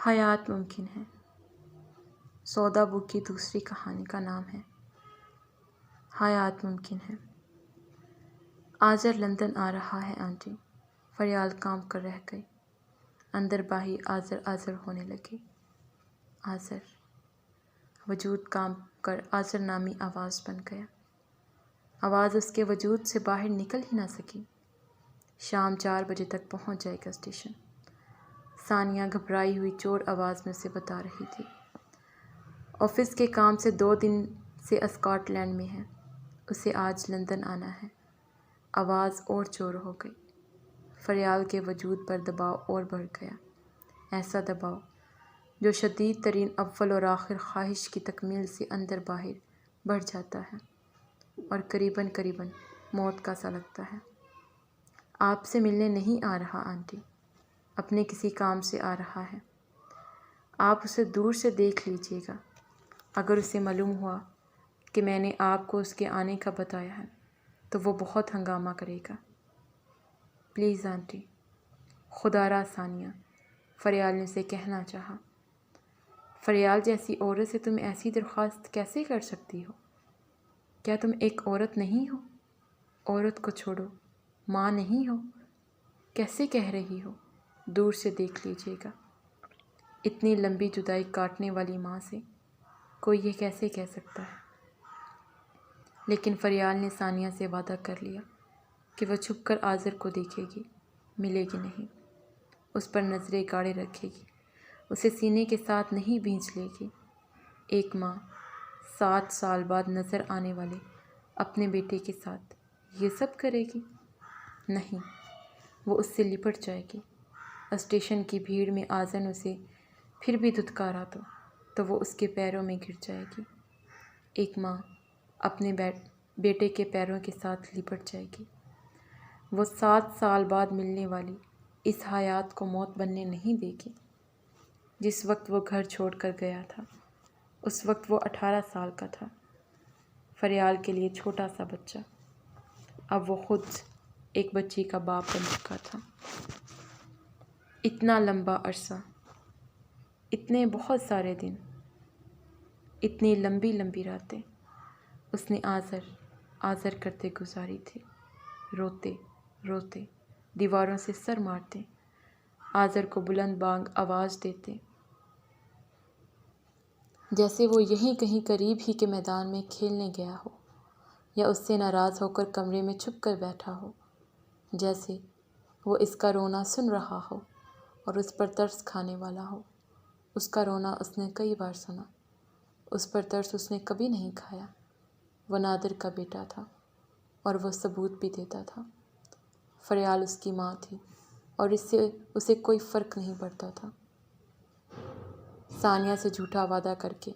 حیات ممکن ہے۔ سودا بک کی دوسری کہانی کا نام ہے حیات ممکن ہے۔ آذر لندن آ رہا ہے آنٹی، فریال کام کر رہ گئی۔ اندر باہی آذر آذر ہونے لگے۔ آذر، وجود کام کر آذر نامی آواز بن گیا۔ آواز اس کے وجود سے باہر نکل ہی نہ سکی۔ شام 4 بجے تک پہنچ جائے گا اسٹیشن، ثانیہ گھبرائی ہوئی چور آواز میں اسے بتا رہی تھی۔ آفس کے کام سے 2 دن سے اسکاٹ لینڈ میں ہے، اسے آج لندن آنا ہے۔ آواز اور چور ہو گئی۔ فریال کے وجود پر دباؤ اور بڑھ گیا، ایسا دباؤ جو شدید ترین اول اور آخر خواہش کی تکمیل سے اندر باہر بڑھ جاتا ہے اور قریباً موت کا سا لگتا ہے۔ آپ سے ملنے نہیں آ رہا آنٹی، اپنے کسی کام سے آ رہا ہے۔ آپ اسے دور سے دیکھ لیجیے گا۔ اگر اسے معلوم ہوا کہ میں نے آپ کو اس کے آنے کا بتایا ہے تو وہ بہت ہنگامہ کرے گا۔ پلیز آنٹی، خدا را ثانیہ، فریال نے اسے کہنا چاہا۔ فریال جیسی عورت سے تم ایسی درخواست کیسے کر سکتی ہو؟ کیا تم ایک عورت نہیں ہو؟ عورت کو چھوڑو، ماں نہیں ہو؟ کیسے کہہ رہی ہو؟ دور سے دیکھ لیجیے گا۔ اتنی لمبی جدائی کاٹنے والی ماں سے کوئی یہ کیسے کہہ سکتا ہے؟ لیکن فریال نے ثانیہ سے وعدہ کر لیا کہ وہ چھپ کر آذر کو دیکھے گی، ملے گی نہیں، اس پر نظریں گاڑے رکھے گی، اسے سینے کے ساتھ نہیں بھینچ لے گی۔ ایک ماں 7 سال بعد نظر آنے والے اپنے بیٹے کے ساتھ یہ سب کرے گی؟ نہیں، وہ اس سے لپٹ جائے گی۔ اسٹیشن کی بھیڑ میں آذر نے اسے پھر بھی دھتکارا تو وہ اس کے پیروں میں گر جائے گی۔ ایک ماں اپنے بیٹے کے پیروں کے ساتھ لپٹ جائے گی۔ وہ 7 سال بعد ملنے والی اس حیات کو موت بننے نہیں دے گی۔ جس وقت وہ گھر چھوڑ کر گیا تھا اس وقت وہ 18 سال کا تھا، فریال کے لیے چھوٹا سا بچہ۔ اب وہ خود ایک بچی کا باپ بن چکا تھا۔ اتنا لمبا عرصہ، اتنے بہت سارے دن، اتنی لمبی راتیں اس نے آذر کرتے گزاری تھی، روتے دیواروں سے سر مارتے، آذر کو بلند بانگ آواز دیتے، جیسے وہ یہیں کہیں قریب ہی کے میدان میں کھیلنے گیا ہو، یا اس سے ناراض ہو کر کمرے میں چھپ کر بیٹھا ہو، جیسے وہ اس کا رونا سن رہا ہو اور اس پر ترس کھانے والا ہو۔ اس کا رونا اس نے کئی بار سنا، اس پر ترس اس نے کبھی نہیں کھایا۔ وہ نادر کا بیٹا تھا اور وہ ثبوت بھی دیتا تھا۔ فریال اس کی ماں تھی اور اس سے اسے کوئی فرق نہیں پڑتا تھا۔ ثانیہ سے جھوٹا وعدہ کر کے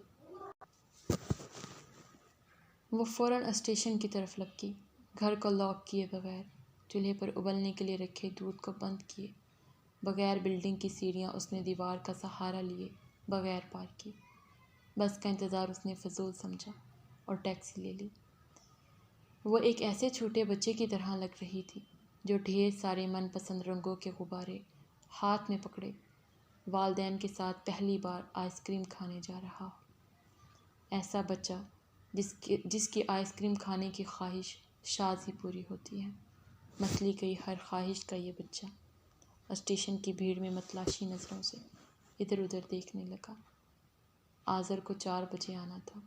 وہ فوراً اسٹیشن کی طرف لپکی، گھر کو لاک کیے بغیر، چولہے پر ابلنے کے لیے رکھے دودھ کو بند کیے بغیر بلڈنگ کی سیڑھیاں اس نے دیوار کا سہارا لیے بغیر پار کی۔ بس کا انتظار اس نے فضول سمجھا اور ٹیکسی لے لی۔ وہ ایک ایسے چھوٹے بچے کی طرح لگ رہی تھی جو ڈھیر سارے من پسند رنگوں کے غبارے ہاتھ میں پکڑے والدین کے ساتھ پہلی بار آئس کریم کھانے جا رہا ہو۔ ایسا بچہ جس کی آئس کریم کھانے کی خواہش شاذ ہی پوری ہوتی ہے، متلی گئی ہر خواہش کا یہ بچہ اسٹیشن کی بھیڑ میں متلاشی نظروں سے ادھر ادھر دیکھنے لگا۔ آذر کو 4 بجے آنا تھا،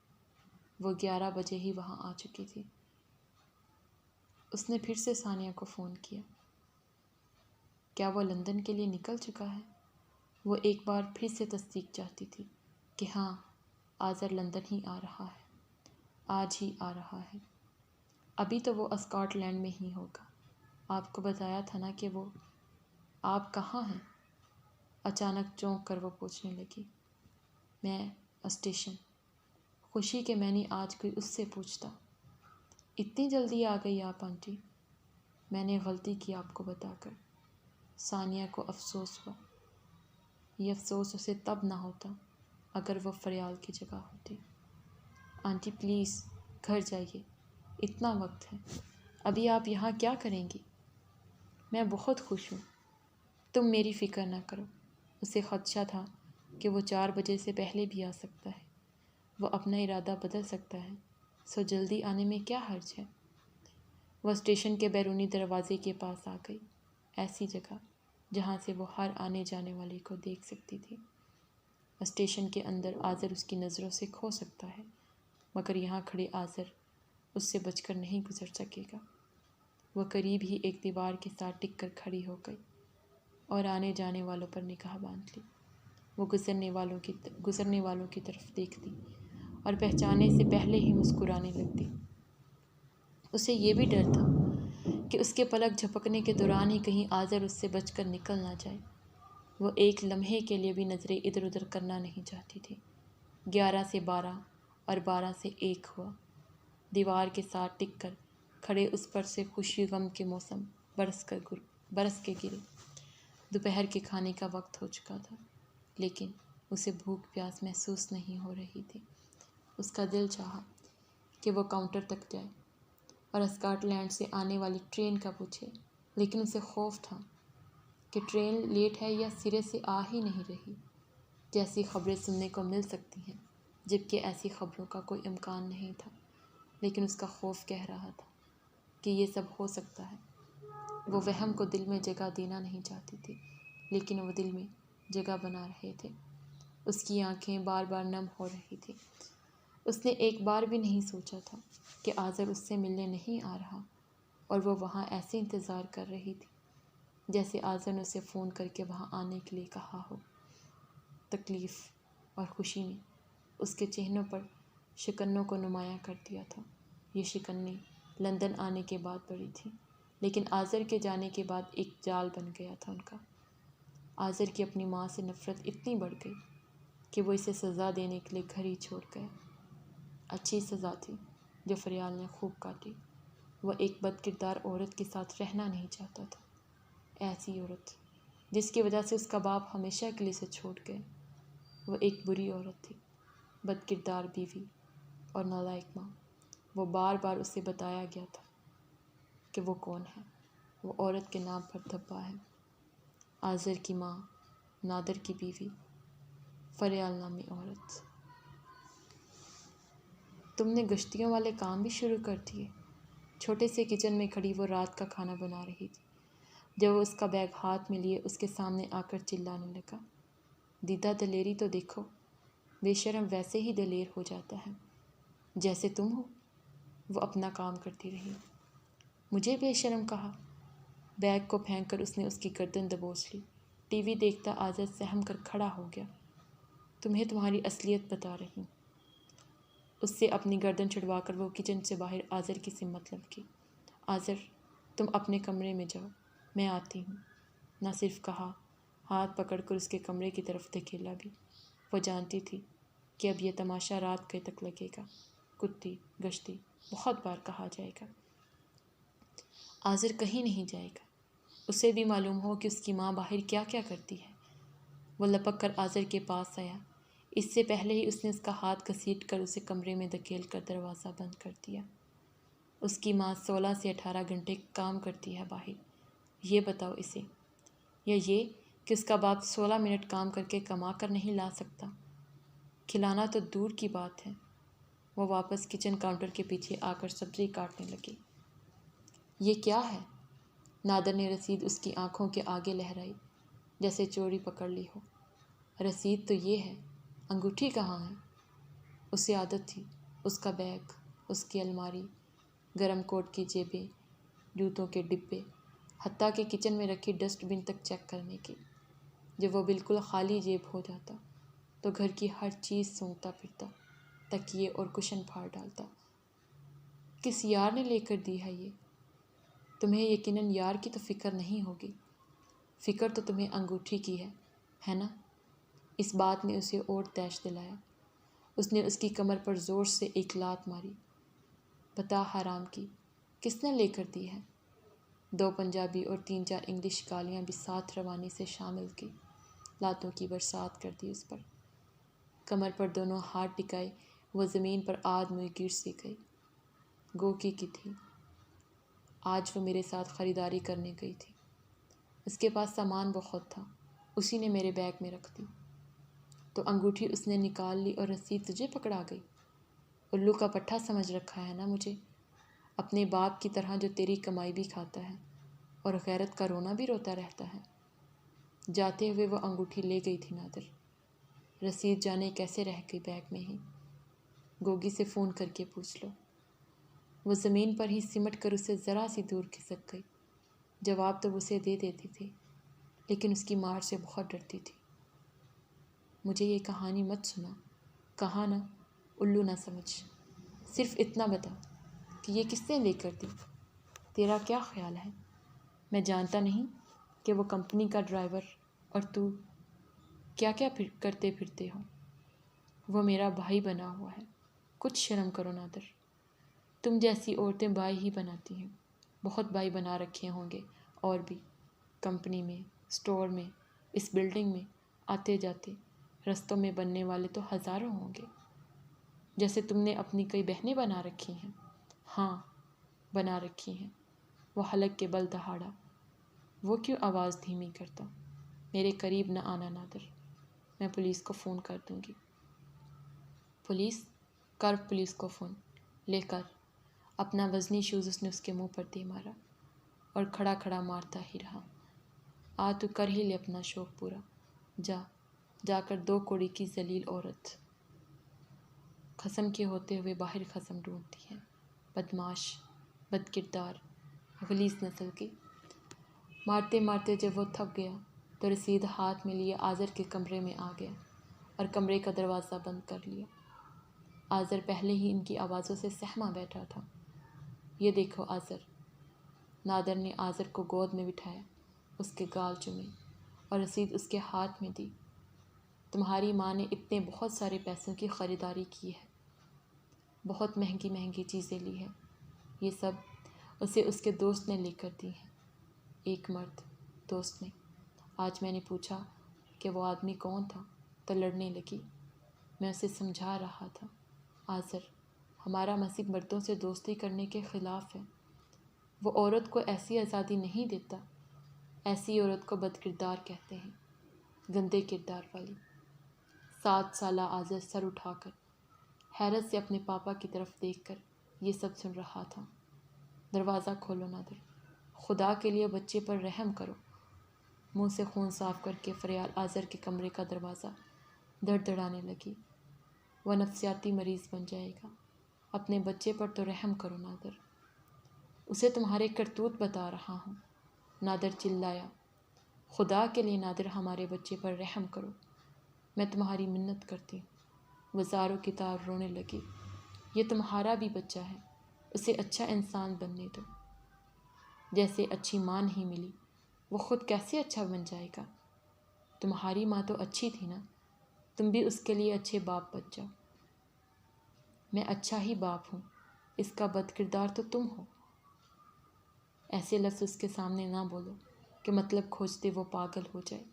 وہ 11 بجے ہی وہاں آ چکی تھی۔ اس نے پھر سے ثانیہ کو فون کیا۔ کیا وہ لندن کے لیے نکل چکا ہے؟ وہ ایک بار پھر سے تصدیق چاہتی تھی کہ ہاں، آذر لندن ہی آ رہا ہے، آج ہی آ رہا ہے۔ ابھی تو وہ اسکاٹ لینڈ میں ہی ہوگا۔ آپ کو بتایا تھا نا کہ وہ آپ کہاں ہیں؟ اچانک چونک کر وہ پوچھنے لگی۔ میں اسٹیشن۔ خوشی کہ میں نے آج کوئی اس سے پوچھتا۔ اتنی جلدی آ گئی آپ آنٹی؟ میں نے غلطی کی آپ کو بتا کر۔ ثانیہ کو افسوس ہوا۔ یہ افسوس اسے تب نہ ہوتا اگر وہ فریال کی جگہ ہوتی۔ آنٹی پلیز گھر جائیے، اتنا وقت ہے، ابھی آپ یہاں کیا کریں گی؟ میں بہت خوش ہوں، تم میری فکر نہ کرو۔ اسے خدشہ تھا کہ وہ 4 بجے سے پہلے بھی آ سکتا ہے، وہ اپنا ارادہ بدل سکتا ہے، سو جلدی آنے میں کیا حرج ہے۔ وہ اسٹیشن کے بیرونی دروازے کے پاس آ گئی، ایسی جگہ جہاں سے وہ ہر آنے جانے والے کو دیکھ سکتی تھی۔ اسٹیشن کے اندر آذر اس کی نظروں سے کھو سکتا ہے، مگر یہاں کھڑے آذر اس سے بچ کر نہیں گزر سکے گا۔ وہ قریب ہی ایک دیوار کے ساتھ ٹک کر کھڑی ہو گئی اور آنے جانے والوں پر نگاہ باندھ لی۔ وہ گزرنے والوں کی طرف دیکھتی اور پہچانے سے پہلے ہی مسکرانے لگتی۔ اسے یہ بھی ڈر تھا کہ اس کے پلک جھپکنے کے دوران ہی کہیں آذر اس سے بچ کر نکل نہ جائے۔ وہ ایک لمحے کے لیے بھی نظریں ادھر ادھر کرنا نہیں چاہتی تھی۔ 11 سے 12 اور 12 سے 1 ہوا۔ دیوار کے ساتھ ٹک کر کھڑے اس پر سے خوشی غم کے موسم برس کے گرے۔ دوپہر کے کھانے کا وقت ہو چکا تھا، لیکن اسے بھوک پیاس محسوس نہیں ہو رہی تھی۔ اس کا دل چاہا کہ وہ کاؤنٹر تک جائے اور اسکاٹ لینڈ سے آنے والی ٹرین کا پوچھے، لیکن اسے خوف تھا کہ ٹرین لیٹ ہے یا سرے سے آ ہی نہیں رہی۔ جیسی خبریں سننے کو مل سکتی ہیں، جبکہ ایسی خبروں کا کوئی امکان نہیں تھا، لیکن اس کا خوف کہہ رہا تھا کہ یہ سب ہو سکتا ہے۔ وہ وہم کو دل میں جگہ دینا نہیں چاہتی تھی، لیکن وہ دل میں جگہ بنا رہے تھے۔ اس کی آنکھیں بار بار نم ہو رہی تھی۔ اس نے ایک بار بھی نہیں سوچا تھا کہ آذر اس سے ملنے نہیں آ رہا، اور وہ وہاں ایسے انتظار کر رہی تھی جیسے آذر نے اسے فون کر کے وہاں آنے کے لیے کہا ہو۔ تکلیف اور خوشی نے اس کے چہروں پر شکنوں کو نمایاں کر دیا تھا۔ یہ شکنیں لندن آنے کے بعد بڑھی تھیں، لیکن آذر کے جانے کے بعد ایک جال بن گیا تھا ان کا۔ آذر کی اپنی ماں سے نفرت اتنی بڑھ گئی کہ وہ اسے سزا دینے کے لیے گھر ہی چھوڑ گئے۔ اچھی سزا تھی جو فریال نے خوب کاٹی۔ وہ ایک بد کردار عورت کے ساتھ رہنا نہیں چاہتا تھا، ایسی عورت جس کی وجہ سے اس کا باپ ہمیشہ کے لیے اسے چھوڑ گئے۔ وہ ایک بری عورت تھی، بد کردار بیوی اور نالائق ماں۔ وہ بار بار اسے بتایا گیا تھا کہ وہ کون ہے۔ وہ عورت کے نام پر دھبا ہے، آذر کی ماں، نادر کی بیوی، فریال نامی عورت۔ تم نے گشتیوں والے کام بھی شروع کر دیے۔ چھوٹے سے کچن میں کھڑی وہ رات کا کھانا بنا رہی تھی جب وہ اس کا بیگ ہاتھ میں لیے اس کے سامنے آ کر چلانے لگا، دیدہ دلیری تو دیکھو۔ بے شرم ویسے ہی دلیر ہو جاتا ہے جیسے تم ہو۔ وہ اپنا کام کرتی رہی۔ مجھے بے شرم کہا؟ بیگ کو پھینک کر اس نے اس کی گردن دبوچ لی۔ ٹی وی دیکھتا آذر سہم کر کھڑا ہو گیا۔ تمہیں تمہاری اصلیت بتا رہی ہوں۔ اس سے اپنی گردن چھڑوا کر وہ کچن سے باہر آذر کی سمت لپکی۔ آذر، تم اپنے کمرے میں جاؤ، میں آتی ہوں۔ نہ صرف کہا، ہاتھ پکڑ کر اس کے کمرے کی طرف دھکیلا بھی۔ وہ جانتی تھی کہ اب یہ تماشا رات گئے تک لگے گا۔ کتی گشتی بہت بار کہا جائے گا۔ آذر کہیں نہیں جائے گا۔ اسے بھی معلوم ہو کہ اس کی ماں باہر کیا کیا کرتی ہے۔ وہ لپک کر آذر کے پاس آیا۔ اس سے پہلے ہی اس نے اس کا ہاتھ گھسیٹ کر اسے کمرے میں دھکیل کر دروازہ بند کر دیا۔ اس کی ماں 16 سے 18 گھنٹے کام کرتی ہے باہر، یہ بتاؤ اسے، یا یہ کہ اس کا باپ 16 منٹ کام کر کے کما کر نہیں لا سکتا؟ کھلانا تو دور کی بات ہے۔ وہ واپس کچن کاؤنٹر کے پیچھے آ کر سبزی کاٹنے لگی۔ یہ کیا ہے؟ نادر نے رسید اس کی آنکھوں کے آگے لہرائی جیسے چوری پکڑ لی ہو۔ رسید تو یہ ہے، انگوٹھی کہاں ہے؟ اسے عادت تھی اس کا بیگ، اس کی الماری، گرم کوٹ کی جیبیں، جوتوں کے ڈبے، حتیٰ کہ کچن میں رکھی ڈسٹ بن تک چیک کرنے کی۔ جب وہ بالکل خالی جیب ہو جاتا تو گھر کی ہر چیز سونگھتا پھرتا، تکیے اور کشن پھاڑ ڈالتا۔ کس یار نے لے کر دی ہے یہ؟ تمہیں یقیناً یار کی تو فکر نہیں ہوگی، فکر تو تمہیں انگوٹھی کی ہے نا؟ اس بات نے اسے اور تیش دلایا۔ اس نے اس کی کمر پر زور سے ایک لات ماری۔ بتا حرام کی، کس نے لے کر دی ہے؟ 2 پنجابی اور 3-4 انگلش گالیاں بھی ساتھ روانی سے شامل کی۔ لاتوں کی برسات کر دی اس پر۔ کمر پر دونوں ہاتھ ٹکائے وہ زمین پر آدھ موئے گر سی گئی۔ گوکی کی تھی۔ آج وہ میرے ساتھ خریداری کرنے گئی تھی۔ اس کے پاس سامان بہت تھا، اسی نے میرے بیگ میں رکھ دی۔ تو انگوٹھی اس نے نکال لی اور رسید تجھے پکڑا گئی۔ الو کا پٹھا سمجھ رکھا ہے نا مجھے، اپنے باپ کی طرح جو تیری کمائی بھی کھاتا ہے اور غیرت کا رونا بھی روتا رہتا ہے۔ جاتے ہوئے وہ انگوٹھی لے گئی تھی نادر، رسید جانے کیسے رہ گئی بیگ میں ہی۔ گوگی سے فون کر کے پوچھ لو۔ وہ زمین پر ہی سمٹ کر اسے ذرا سی دور کھسک گئی۔ جواب تو اسے دے دیتی تھی، لیکن اس کی مار سے بہت ڈرتی تھی۔ مجھے یہ کہانی مت سنا، کہا نا، الو نہ سمجھ، صرف اتنا بتا کہ یہ کس نے لے کر دی، تیرا کیا خیال ہے؟ میں جانتا نہیں کہ وہ کمپنی کا ڈرائیور اور تو کیا کیا کرتے پھرتے ہو۔ وہ میرا بھائی بنا ہوا ہے، کچھ شرم کرو نادر۔ تم جیسی عورتیں بھائی ہی بناتی ہیں، بہت بھائی بنا رکھے ہوں گے اور بھی، کمپنی میں، اسٹور میں، اس بلڈنگ میں، آتے جاتے رستوں میں بننے والے تو ہزاروں ہوں گے۔ جیسے تم نے اپنی کئی بہنیں بنا رکھی ہیں۔ ہاں بنا رکھی ہیں۔ وہ حلق کے بل دہاڑا۔ وہ کیوں آواز دھیمی کرتا؟ میرے قریب نہ آنا نادر، میں پولیس کو فون کر دوں گی۔ پولیس؟ کر پولیس کو فون، لے کر۔ اپنا وزنی شوز اس نے اس کے منہ پر دے مارا اور کھڑا کھڑا مارتا ہی رہا۔ تو کر ہی لے اپنا شوق پورا، جا کر 2 کوڑی کی ذلیل عورت قسم کے ہوتے ہوئے باہر قسم ڈھونڈتی ہے، بدمعاش، بد کردار، غلیظ نسل کی۔ مارتے مارتے جب وہ تھک گیا تو رسید ہاتھ میں لیے آذر کے کمرے میں آ گیا اور کمرے کا دروازہ بند کر لیا۔ آذر پہلے ہی ان کی آوازوں سے سہما بیٹھا تھا۔ یہ دیکھو آذر۔ نادر نے آذر کو گود میں بٹھایا، اس کے گال چومے اور رسید اس کے ہاتھ میں دی۔ تمہاری ماں نے اتنے بہت سارے پیسوں کی خریداری کی ہے، بہت مہنگی مہنگی چیزیں لی ہیں، یہ سب اسے اس کے دوست نے لے کر دی ہیں۔ ایک مرد دوست نے۔ آج میں نے پوچھا کہ وہ آدمی کون تھا تو لڑنے لگی۔ میں اسے سمجھا رہا تھا، آذر، ہمارا مذہب مردوں سے دوستی کرنے کے خلاف ہے۔ وہ عورت کو ایسی آزادی نہیں دیتا۔ ایسی عورت کو بد کردار کہتے ہیں، گندے کردار والی۔ 7 سالہ آذر سر اٹھا کر حیرت سے اپنے پاپا کی طرف دیکھ کر یہ سب سن رہا تھا۔ دروازہ کھولو نادر، خدا کے لیے بچے پر رحم کرو۔ منہ سے خون صاف کر کے فریال آذر کے کمرے کا دروازہ دھڑ دھڑانے لگی۔ وہ نفسیاتی مریض بن جائے گا، اپنے بچے پر تو رحم کرو نادر۔ اسے تمہارے کرتوت بتا رہا ہوں، نادر چلایا۔ خدا کے لیے نادر ہمارے بچے پر رحم کرو، میں تمہاری منت کرتی ہوں۔ وہ زاروں کی طرح رونے لگی۔ یہ تمہارا بھی بچہ ہے، اسے اچھا انسان بننے دو۔ جیسے اچھی ماں نہیں ملی، وہ خود کیسے اچھا بن جائے گا؟ تمہاری ماں تو اچھی تھی نا، تم بھی اس کے لیے اچھے باپ بن جاؤ۔ میں اچھا ہی باپ ہوں، اس کا بد کردار تو تم ہو۔ ایسے لفظ اس کے سامنے نہ بولو کہ مطلب کھوجتے وہ پاگل ہو جائے۔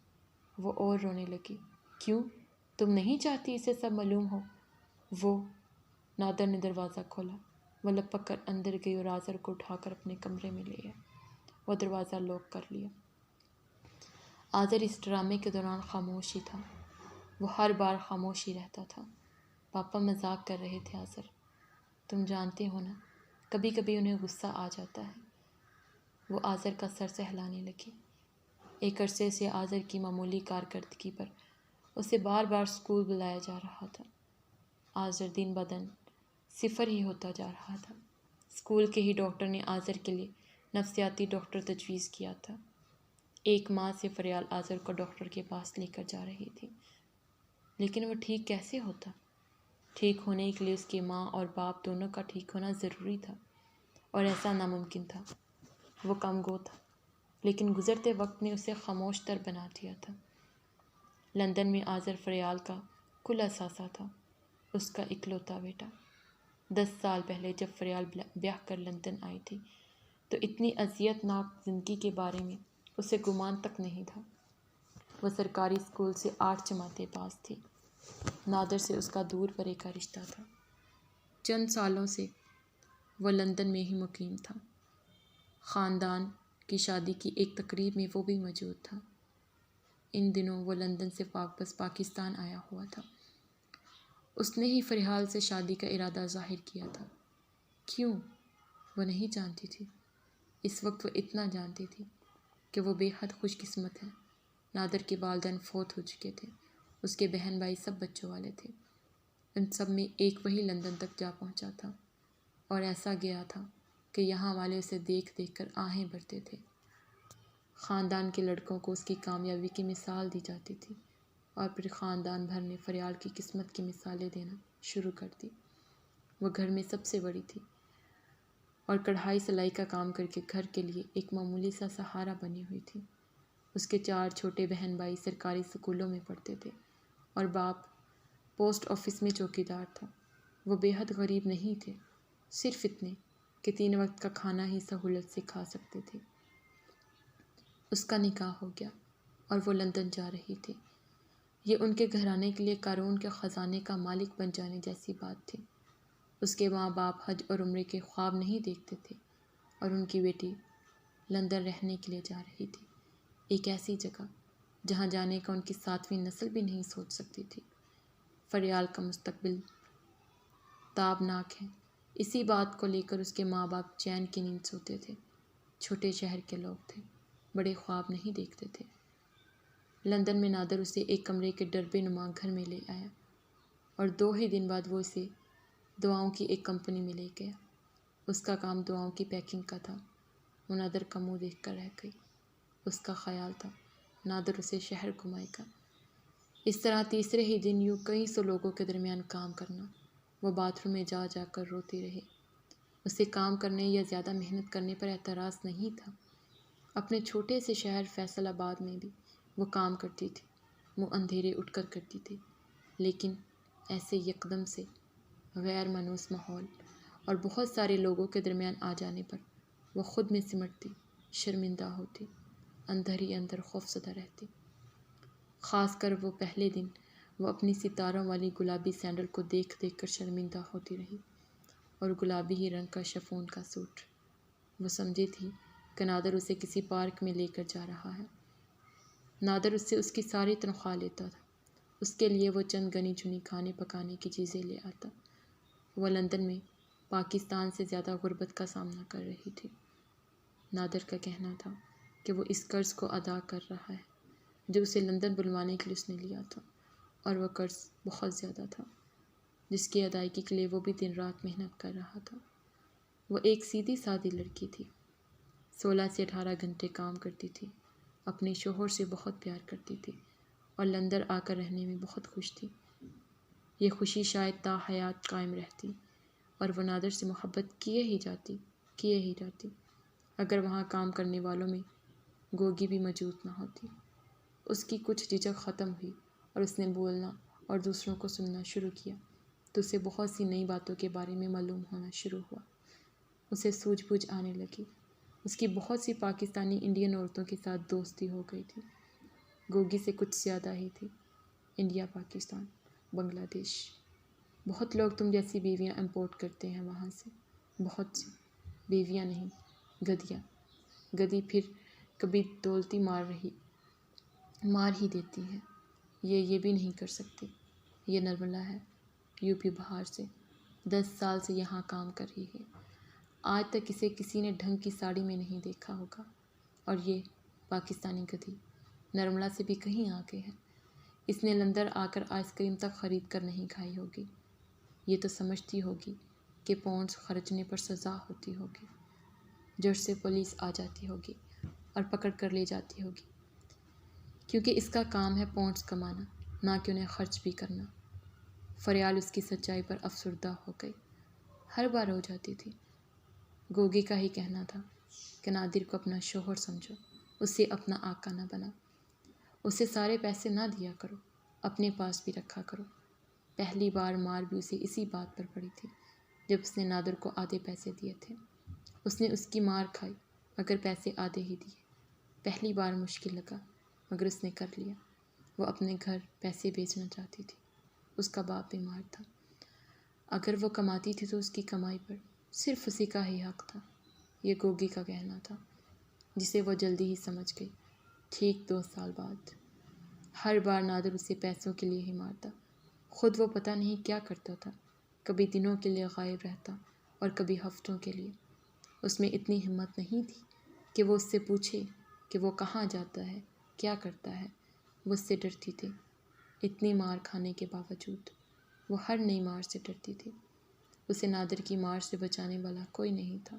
وہ اور رونے لگی۔ کیوں؟ تم نہیں چاہتی اسے سب معلوم ہو؟ وہ نادر نے دروازہ کھولا۔ وہ لپک کر اندر گئی اور آذر کو اٹھا کر اپنے کمرے میں لے آئی۔ وہ دروازہ لاک کر لیا۔ آذر اس ڈرامے کے دوران خاموش ہی تھا۔ وہ ہر بار خاموش ہی رہتا تھا۔ پاپا مذاق کر رہے تھے آذر، تم جانتے ہو نا، کبھی کبھی انہیں غصہ آ جاتا ہے۔ وہ آذر کا سر سہلانے لگی۔ ایک عرصے سے آذر کی معمولی کارکردگی پر اسے بار بار اسکول بلایا جا رہا تھا۔ آذر دن بدن صفر ہی ہوتا جا رہا تھا۔ اسکول کے ہی ڈاکٹر نے آذر کے لیے نفسیاتی ڈاکٹر تجویز کیا تھا۔ ایک ماہ سے فریال آذر کو ڈاکٹر کے پاس لے کر جا رہی تھی، لیکن وہ ٹھیک کیسے ہوتا؟ ٹھیک ہونے کے لیے اس کی ماں اور باپ دونوں کا ٹھیک ہونا ضروری تھا، اور ایسا ناممکن تھا۔ وہ کم گو تھا، لیکن گزرتے وقت نے اسے خاموش تر بنا دیا تھا۔ لندن میں آذر فریال کا کل اثاثہ تھا، اس کا اکلوتا بیٹا۔ 10 سال پہلے جب فریال بیاہ کر لندن آئی تھی تو اتنی اذیت ناک زندگی کے بارے میں اسے گمان تک نہیں تھا۔ وہ سرکاری اسکول سے 8 جماعتیں پاس تھی۔ نادر سے اس کا دور پرے کا رشتہ تھا۔ چند سالوں سے وہ لندن میں ہی مقیم تھا۔ خاندان کی شادی کی ایک تقریب میں وہ بھی موجود تھا۔ ان دنوں وہ لندن سے واپس پاکستان آیا ہوا تھا۔ اس نے ہی فریال سے شادی کا ارادہ ظاہر کیا تھا۔ کیوں؟ وہ نہیں جانتی تھی۔ اس وقت وہ اتنا جانتی تھی کہ وہ بے حد خوش قسمت ہے۔ نادر کے والدین فوت ہو چکے تھے۔ اس کے بہن بھائی سب بچوں والے تھے۔ ان سب میں ایک وہی لندن تک جا پہنچا تھا، اور ایسا گیا تھا کہ یہاں والے اسے دیکھ دیکھ کر آہیں بھرتے تھے۔ خاندان کے لڑکوں کو اس کی کامیابی کی مثال دی جاتی تھی، اور پھر خاندان بھر نے فریال کی قسمت کی مثالیں دینا شروع کر دی۔ وہ گھر میں سب سے بڑی تھی، اور کڑھائی سلائی کا کام کر کے گھر کے لیے ایک معمولی سا سہارا بنی ہوئی تھی۔ اس کے 4 چھوٹے بہن بھائی سرکاری سکولوں میں پڑھتے تھے، اور باپ پوسٹ آفس میں چوکیدار تھا۔ وہ بے حد غریب نہیں تھے، صرف اتنے کہ 3 وقت کا کھانا ہی سہولت سے کھا سکتے تھے۔ اس کا نکاح ہو گیا اور وہ لندن جا رہی تھی۔ یہ ان کے گھرانے کے لیے قارون کے خزانے کا مالک بن جانے جیسی بات تھی۔ اس کے ماں باپ حج اور عمرے کے خواب نہیں دیکھتے تھے، اور ان کی بیٹی لندن رہنے کے لیے جا رہی تھی، ایک ایسی جگہ جہاں جانے کا ان کی 7ویں نسل بھی نہیں سوچ سکتی تھی۔ فریال کا مستقبل تابناک ہے۔ اسی بات کو لے کر اس کے ماں باپ چین کی نیند سوتے تھے۔ چھوٹے شہر کے لوگ تھے، بڑے خواب نہیں دیکھتے تھے۔ لندن میں نادر اسے ایک کمرے کے ڈربے نما گھر میں لے آیا، اور 2 ہی دن بعد وہ اسے دواؤں کی ایک کمپنی میں لے گیا۔ اس کا کام دواؤں کی پیکنگ کا تھا۔ وہ نادر کا منہ دیکھ کر رہ گئی۔ اس کا خیال تھا نادر اسے شہر گھمائے گا۔ اس طرح تیسرے ہی دن یوں کئی سو لوگوں کے درمیان کام کرنا۔ وہ باتھ روم میں جا جا کر روتی رہی۔ اسے کام کرنے یا زیادہ محنت کرنے پر اعتراض نہیں تھا۔ اپنے چھوٹے سے شہر فیصل آباد میں بھی وہ کام کرتی تھی، وہ اندھیرے اٹھ کر کرتی تھی، لیکن ایسے یکدم سے غیر مانوس ماحول اور بہت سارے لوگوں کے درمیان آ جانے پر وہ خود میں سمٹتی، شرمندہ ہوتی، اندر ہی اندر خوفزدہ رہتی۔ خاص کر وہ پہلے دن وہ اپنی ستاروں والی گلابی سینڈل کو دیکھ دیکھ کر شرمندہ ہوتی رہی، اور گلابی ہی رنگ کا شفون کا سوٹ۔ وہ سمجھی تھی کہ نادر اسے کسی پارک میں لے کر جا رہا ہے۔ نادر اس سے اس کی ساری تنخواہ لیتا تھا۔ اس کے لیے وہ چند گنی چنی کھانے پکانے کی چیزیں لے آتا۔ وہ لندن میں پاکستان سے زیادہ غربت کا سامنا کر رہی تھی۔ نادر کا کہنا تھا کہ وہ اس قرض کو ادا کر رہا ہے جو اسے لندن بلوانے کے لیے اس نے لیا تھا، اور وہ قرض بہت زیادہ تھا، جس کی ادائیگی کے لیے وہ بھی دن رات محنت کر رہا تھا۔ وہ ایک سیدھی سادی لڑکی تھی، 16 سے 18 گھنٹے کام کرتی تھی، اپنے شوہر سے بہت پیار کرتی تھی، اور لندن آ کر رہنے میں بہت خوش تھی۔ یہ خوشی شاید تا حیات قائم رہتی، اور وہ نادر سے محبت کیے ہی جاتی اگر وہاں کام کرنے والوں میں گوگی بھی موجود نہ ہوتی۔ اس کی کچھ جھجک ختم ہوئی، اور اس نے بولنا اور دوسروں کو سننا شروع کیا، تو اسے بہت سی نئی باتوں کے بارے میں معلوم ہونا شروع ہوا۔ اسے سوجھ بوجھ آنے لگی۔ اس کی بہت سی پاکستانی انڈین عورتوں کے ساتھ دوستی ہو گئی تھی۔ گوگی سے کچھ زیادہ ہی تھی۔ انڈیا، پاکستان، بنگلہ دیش، بہت لوگ تم جیسی بیویاں امپورٹ کرتے ہیں وہاں سے۔ بہت سی بیویاں نہیں، گدیاں۔ گدی پھر کبھی دولتی مار ہی دیتی ہے۔ یہ بھی نہیں کر سکتی۔ یہ نرملا ہے، UP بہار سے، 10 سال سے یہاں کام کر رہی ہے۔ آج تک اسے کسی نے ڈھنگ کی ساڑی میں نہیں دیکھا ہوگا، اور یہ پاکستانی گدھی نرملا سے بھی کہیں آگے ہے۔ اس نے لندن آ کر آئس کریم تک خرید کر نہیں کھائی ہوگی۔ یہ تو سمجھتی ہوگی کہ پاؤنڈز خرچنے پر سزا ہوتی ہوگی۔ جج سے پولیس آ جاتی ہوگی اور پکڑ کر لے جاتی ہوگی، کیونکہ اس کا کام ہے پاؤنڈز کمانا، نہ کہ انہیں خرچ بھی کرنا۔ فریال اس کی سچائی پر افسردہ ہو گئی، ہر بار ہو جاتی تھی۔ گوگی کا ہی کہنا تھا کہ نادر کو اپنا شوہر سمجھو، اسے اپنا آقا نہ بنا، اسے سارے پیسے نہ دیا کرو، اپنے پاس بھی رکھا کرو۔ پہلی بار مار بھی اسے اسی بات پر پڑی تھی جب اس نے نادر کو آدھے پیسے دیے تھے۔ اس نے اس کی مار کھائی مگر پیسے آدھے ہی دیے۔ پہلی بار مشکل لگا مگر اس نے کر لیا۔ وہ اپنے گھر پیسے بیچنا چاہتی تھی۔ اس کا باپ بیمار تھا۔ اگر وہ کماتی تھی تو اس کی کمائی پر صرف اسی کا ہی حق تھا۔ یہ گوگی کا کہنا تھا، جسے وہ جلدی ہی سمجھ گئی۔ ٹھیک 2 سال بعد ہر بار نادر اسے پیسوں کے لیے ہی مارتا۔ خود وہ پتہ نہیں کیا کرتا تھا، کبھی دنوں کے لیے غائب رہتا اور کبھی ہفتوں کے لیے۔ اس میں اتنی ہمت نہیں تھی کہ وہ اس سے پوچھے کہ وہ کہاں جاتا ہے، کیا کرتا ہے۔ وہ اس سے ڈرتی تھی۔ اتنی مار کھانے کے باوجود وہ ہر نئی مار سے ڈرتی تھی۔ اسے نادر کی مار سے بچانے والا کوئی نہیں تھا،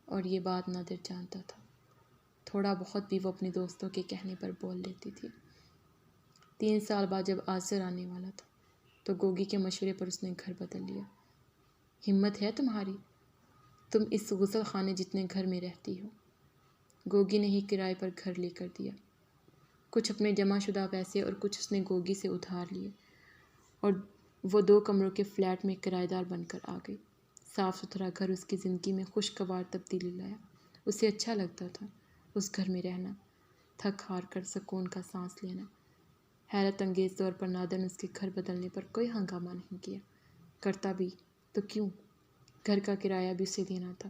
اور یہ بات نادر جانتا تھا۔ تھوڑا بہت بھی وہ اپنے دوستوں کے کہنے پر بول لیتی تھی۔ 3 سال بعد جب آذر آنے والا تھا تو گوگی کے مشورے پر اس نے گھر بدل لیا۔ ہمت ہے تمہاری، تم اس غسل خانے جتنے گھر میں رہتی ہو۔ گوگی نے ہی کرائے پر گھر لے کر دیا۔ کچھ اپنے جمع شدہ پیسے اور کچھ اس نے گوگی سے ادھار لیے، اور وہ 2 کمروں کے فلیٹ میں کرایہ دار بن کر آ گئی۔ صاف ستھرا گھر اس کی زندگی میں خوشگوار تبدیلی لایا۔ اسے اچھا لگتا تھا اس گھر میں رہنا، تھک ہار کر سکون کا سانس لینا۔ حیرت انگیز طور پر نادر نے اس کے گھر بدلنے پر کوئی ہنگامہ نہیں کیا۔ کرتا بھی تو کیوں، گھر کا کرایہ بھی اسے دینا تھا،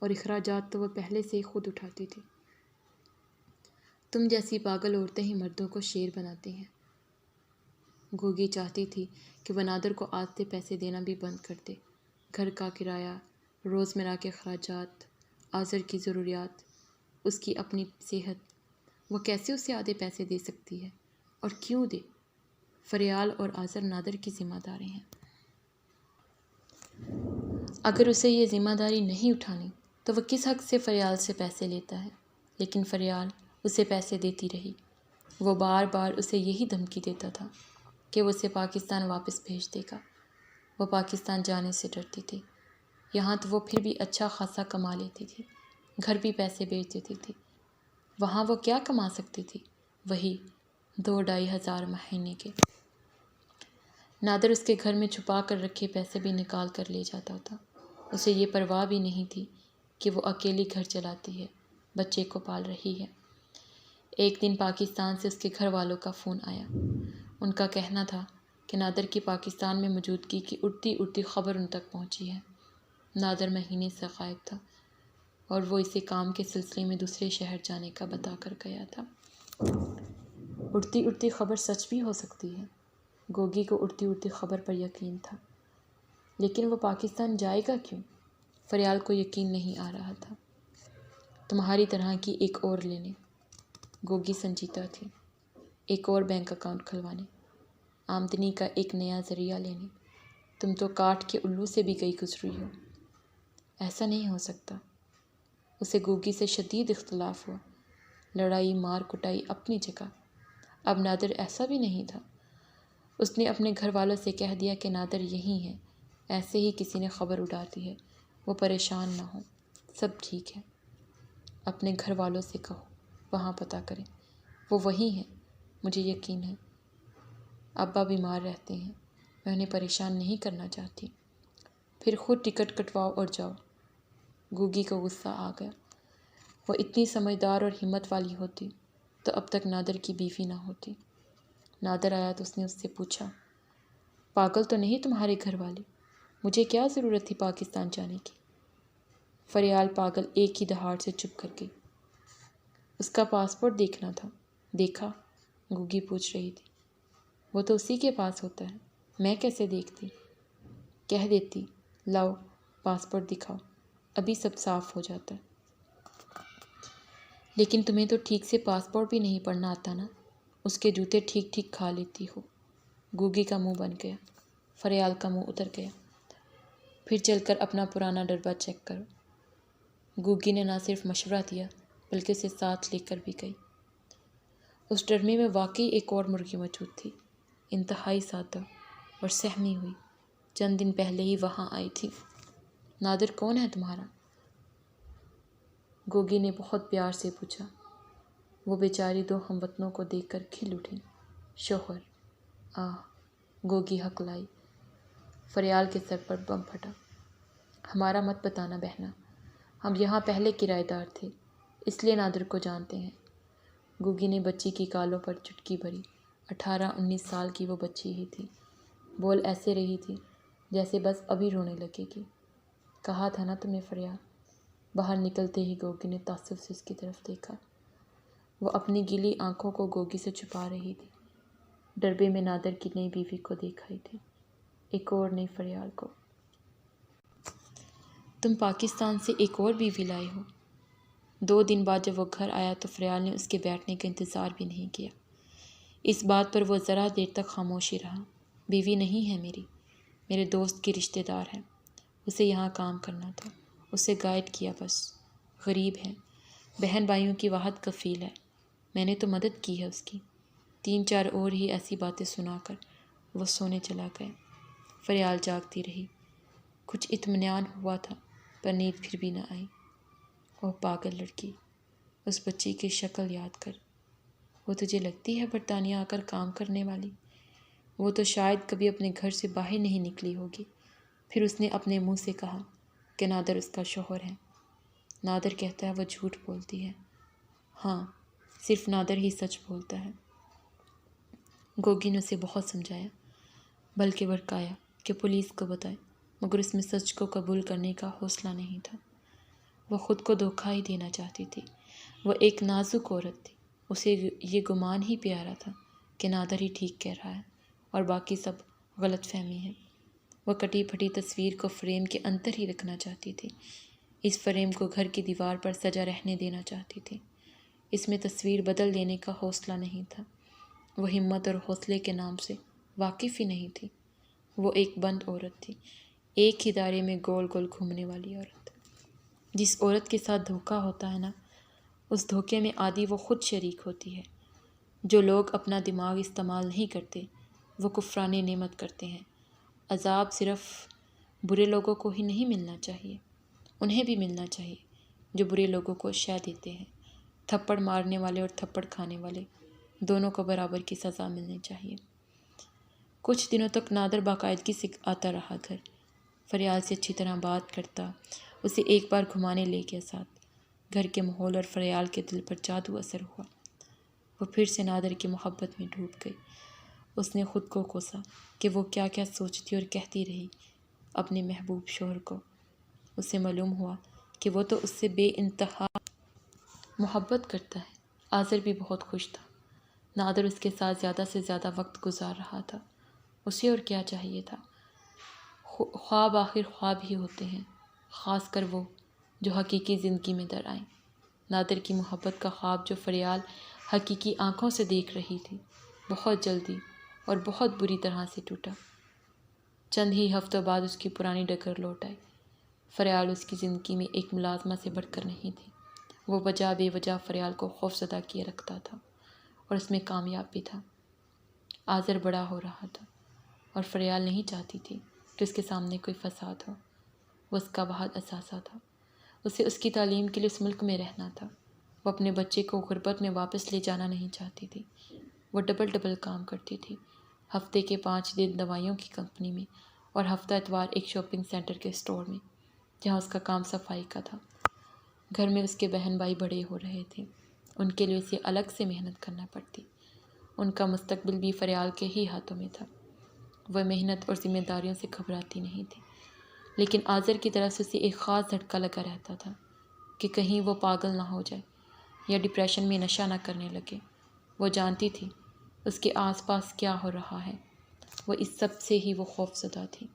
اور اخراجات تو وہ پہلے سے ہی خود اٹھاتی تھی۔ تم جیسی پاگل عورتیں ہی مردوں کو شیر بناتی ہیں۔ گوگی چاہتی تھی کہ وہ نادر کو آدھے پیسے دینا بھی بند کر دے۔ گھر کا کرایہ، روزمرہ کے اخراجات، آذر کی ضروریات، اس کی اپنی صحت، وہ کیسے اسے آدھے پیسے دے سکتی ہے، اور کیوں دے؟ فریال اور آذر نادر کی ذمہ داری ہیں۔ اگر اسے یہ ذمہ داری نہیں اٹھانی تو وہ کس حق سے فریال سے پیسے لیتا ہے؟ لیکن فریال اسے پیسے دیتی رہی۔ وہ بار بار اسے یہی دھمکی دیتا تھا کہ وہ اسے پاکستان واپس بھیج دے گا۔ وہ پاکستان جانے سے ڈرتی تھی۔ یہاں تو وہ پھر بھی اچھا خاصا کما لیتی تھی، گھر بھی پیسے بیچ دیتی تھی۔ وہاں وہ کیا کما سکتی تھی؟ وہی 2-2.5 ہزار مہینے کے۔ نادر اس کے گھر میں چھپا کر رکھے پیسے بھی نکال کر لے جاتا تھا۔ اسے یہ پرواہ بھی نہیں تھی کہ وہ اکیلی گھر چلاتی ہے، بچے کو پال رہی ہے۔ ایک دن پاکستان سے اس کے گھر والوں کا فون آیا۔ ان کا کہنا تھا کہ نادر کی پاکستان میں موجودگی کی اڑتی اڑتی خبر ان تک پہنچی ہے۔ نادر مہینے سے غائب تھا، اور وہ اسے کام کے سلسلے میں دوسرے شہر جانے کا بتا کر گیا تھا۔ اڑتی اڑتی خبر سچ بھی ہو سکتی ہے۔ گوگی کو اڑتی اڑتی خبر پر یقین تھا، لیکن وہ پاکستان جائے گا کیوں؟ فریال کو یقین نہیں آ رہا تھا۔ تمہاری طرح کی ایک اور لینے، گوگی سنجیدہ تھی، ایک اور بینک اکاؤنٹ کھلوانے، آمدنی کا ایک نیا ذریعہ لینے۔ تم تو کاٹ کے الو سے بھی گئی گزری ہو۔ ایسا نہیں ہو سکتا۔ اسے گوگی سے شدید اختلاف ہوا۔ لڑائی مار کٹائی اپنی جگہ، اب نادر ایسا بھی نہیں تھا۔ اس نے اپنے گھر والوں سے کہہ دیا کہ نادر یہی ہے، ایسے ہی کسی نے خبر اڑا دی ہے، وہ پریشان نہ ہو، سب ٹھیک ہے۔ اپنے گھر والوں سے کہو وہاں پتہ کریں، وہ وہی ہیں، مجھے یقین ہے۔ ابا بیمار رہتے ہیں، میں انہیں پریشان نہیں کرنا چاہتی۔ پھر خود ٹکٹ کٹواؤ اور جاؤ۔ گوگی کو غصہ آ گیا۔ وہ اتنی سمجھدار اور ہمت والی ہوتی تو اب تک نادر کی بیوی نہ ہوتی۔ نادر آیا تو اس نے اس سے پوچھا، پاگل تو نہیں تمہارے گھر والے؟ مجھے کیا ضرورت تھی پاکستان جانے کی؟ فریال پاگل ایک ہی دہاڑ سے چپ کر گئی۔ اس کا پاسپورٹ دیکھنا تھا۔ دیکھا؟ گوگی پوچھ رہی تھی۔ وہ تو اسی کے پاس ہوتا ہے، میں کیسے دیکھتی؟ کہہ دیتی، لاؤ پاسپورٹ دکھاؤ، ابھی سب صاف ہو جاتا ہے۔ لیکن تمہیں تو ٹھیک سے پاسپورٹ بھی نہیں پڑھنا آتا نا، اس کے جوتے ٹھیک ٹھیک کھا لیتی ہو۔ گوگی کا منہ بن گیا، فریال کا منہ اتر گیا۔ پھر چل کر اپنا پرانا ڈربہ چیک کرو۔ گوگی نے نہ صرف مشورہ دیا بلکہ اسے ساتھ لے کر بھی گئی۔ اس ڈرمے میں واقعی ایک اور مرغی موجود تھی، انتہائی سادہ اور سہمی ہوئی، چند دن پہلے ہی وہاں آئی تھی۔ نادر کون ہے تمہارا؟ گوگی نے بہت پیار سے پوچھا۔ وہ بیچاری 2 ہم وطنوں کو دیکھ کر کھل اٹھی۔ شوہر، آہ، گوگی ہکلائی۔ فریال کے سر پر بم پھٹا۔ ہمارا مت بتانا بہنا، ہم یہاں پہلے کرایہ دار تھے، اس لیے نادر کو جانتے ہیں۔ گوگی نے بچی کی گالوں پر چٹکی بھری۔ 18-19 سال کی وہ بچی ہی تھی، بول ایسے رہی تھی جیسے بس ابھی رونے لگے گی۔ کہا تھا نا تمہیں فریال۔ باہر نکلتے ہی گوگی نے تعصب سے اس کی طرف دیکھا۔ وہ اپنی گیلی آنکھوں کو گوگی سے چھپا رہی تھی۔ ڈربے میں نادر کی نئی بیوی کو دیکھائی تھی، ایک اور نئی فریال کو۔ تم پاکستان سے ایک اور بیوی لائے ہو؟ 2 دن بعد جب وہ گھر آیا تو فریال نے اس کے بیٹھنے کا انتظار بھی نہیں کیا۔ اس بات پر وہ ذرا دیر تک خاموشی رہا۔ بیوی نہیں ہے میری، میرے دوست کی رشتہ دار ہے، اسے یہاں کام کرنا تھا، اسے گائیڈ کیا بس۔ غریب ہے، بہن بھائیوں کی واحد کفیل ہے، میں نے تو مدد کی ہے اس کی۔ 3-4 اور ہی ایسی باتیں سنا کر وہ سونے چلا گیا۔ فریال جاگتی رہی، کچھ اطمینان ہوا تھا پر نیند پھر بھی نہ آئی۔ اوہ پاگل لڑکی، اس بچی کی شکل یاد کر، وہ تجھے لگتی ہے برطانیہ آ کر کام کرنے والی؟ وہ تو شاید کبھی اپنے گھر سے باہر نہیں نکلی ہوگی۔ پھر اس نے اپنے منہ سے کہا کہ نادر اس کا شوہر ہے۔ نادر کہتا ہے وہ جھوٹ بولتی ہے۔ ہاں، صرف نادر ہی سچ بولتا ہے۔ گوگی نے اسے بہت سمجھایا، بلکہ بھڑکایا کہ پولیس کو بتائے، مگر اس میں سچ کو قبول کرنے کا حوصلہ نہیں تھا۔ وہ خود کو دھوکہ ہی دینا چاہتی تھی۔ وہ ایک نازک عورت تھی، اسے یہ گمان ہی پیارا تھا کہ نادر ہی ٹھیک کہہ رہا ہے اور باقی سب غلط فہمی ہے۔ وہ کٹی پھٹی تصویر کو فریم کے اندر ہی رکھنا چاہتی تھی، اس فریم کو گھر کی دیوار پر سجا رہنے دینا چاہتی تھی۔ اس میں تصویر بدل دینے کا حوصلہ نہیں تھا۔ وہ ہمت اور حوصلے کے نام سے واقف ہی نہیں تھی۔ وہ ایک بند عورت تھی، ایک ہی دائرے میں گول گول گھومنے والی عورت۔ جس عورت کے ساتھ دھوکہ ہوتا ہے نا، اس دھوکے میں آدھی وہ خود شریک ہوتی ہے۔ جو لوگ اپنا دماغ استعمال نہیں کرتے وہ کفران نعمت کرتے ہیں۔ عذاب صرف برے لوگوں کو ہی نہیں ملنا چاہیے، انہیں بھی ملنا چاہیے جو برے لوگوں کو شے دیتے ہیں۔ تھپڑ مارنے والے اور تھپڑ کھانے والے دونوں کو برابر کی سزا ملنی چاہیے۔ کچھ دنوں تک نادر باقاعدگی سے آتا رہا گھر، فریال سے اچھی طرح بات کرتا، اسے ایک بار گھمانے لے گیا ساتھ۔ گھر کے ماحول اور فریال کے دل پر جادو اثر ہوا۔ وہ پھر سے نادر کی محبت میں ڈوب گئی۔ اس نے خود کو کوسا کہ وہ کیا کیا سوچتی اور کہتی رہی اپنے محبوب شوہر کو۔ اسے معلوم ہوا کہ وہ تو اس سے بے انتہا محبت کرتا ہے۔ آذر بھی بہت خوش تھا۔ نادر اس کے ساتھ زیادہ سے زیادہ وقت گزار رہا تھا۔ اسے اور کیا چاہیے تھا؟ خواب آخر خواب ہی ہوتے ہیں، خاص کر وہ جو حقیقی زندگی میں در آئیں۔ نادر کی محبت کا خواب جو فریال حقیقی آنکھوں سے دیکھ رہی تھی، بہت جلدی اور بہت بری طرح سے ٹوٹا۔ چند ہی ہفتوں بعد اس کی پرانی ڈگر لوٹ آئی۔ فریال اس کی زندگی میں ایک ملازمہ سے بڑھ کر نہیں تھی۔ وہ وجہ بے وجہ فریال کو خوفزدہ کیے رکھتا تھا اور اس میں کامیاب بھی تھا۔ آذر بڑا ہو رہا تھا اور فریال نہیں چاہتی تھی کہ اس کے سامنے کوئی فساد ہو۔ وہ اس کا واحد اثاثہ تھا۔ اسے اس کی تعلیم کے لیے اس ملک میں رہنا تھا۔ وہ اپنے بچے کو غربت میں واپس لے جانا نہیں چاہتی تھی۔ وہ ڈبل کام کرتی تھی، ہفتے کے 5 دن دوائیوں کی کمپنی میں اور ہفتہ اتوار ایک شاپنگ سینٹر کے اسٹور میں، جہاں اس کا کام صفائی کا تھا۔ گھر میں اس کے بہن بھائی بڑے ہو رہے تھے، ان کے لیے اسے الگ سے محنت کرنا پڑتی۔ ان کا مستقبل بھی فریال کے ہی ہاتھوں میں تھا۔ وہ محنت اور ذمہ داریوں سے گھبراتی نہیں تھی، لیکن آذر کی طرف سے اسے ایک خاص دھڑکا لگا رہتا تھا کہ کہیں وہ پاگل نہ ہو جائے یا ڈپریشن میں نشہ نہ کرنے لگے۔ وہ جانتی تھی اس کے آس پاس کیا ہو رہا ہے، وہ اس سب سے ہی وہ خوفزدہ تھی۔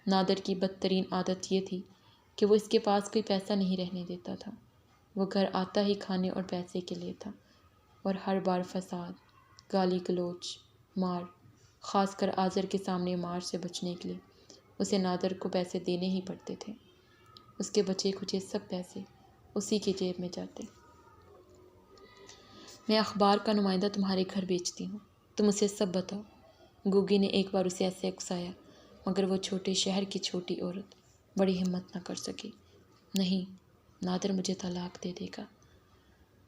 نادر کی بدترین عادت یہ تھی کہ وہ اس کے پاس کوئی پیسہ نہیں رہنے دیتا تھا۔ وہ گھر آتا ہی کھانے اور پیسے کے لیے تھا، اور ہر بار فساد، گالی گلوچ، مار، خاص کر آذر کے سامنے مار سے بچنے کے لیے اسے نادر کو پیسے دینے ہی پڑتے تھے۔ اس کے بچے کھچے سب پیسے اسی کی جیب میں جاتے۔ میں اخبار کا نمائندہ تمہارے گھر بیچتی ہوں، تم اسے سب بتاؤ۔ گوگی نے ایک بار اسے ایسے اکسایا، مگر وہ چھوٹے شہر کی چھوٹی عورت بڑی ہمت نہ کر سکی۔ نہیں، نادر مجھے طلاق دے دے گا۔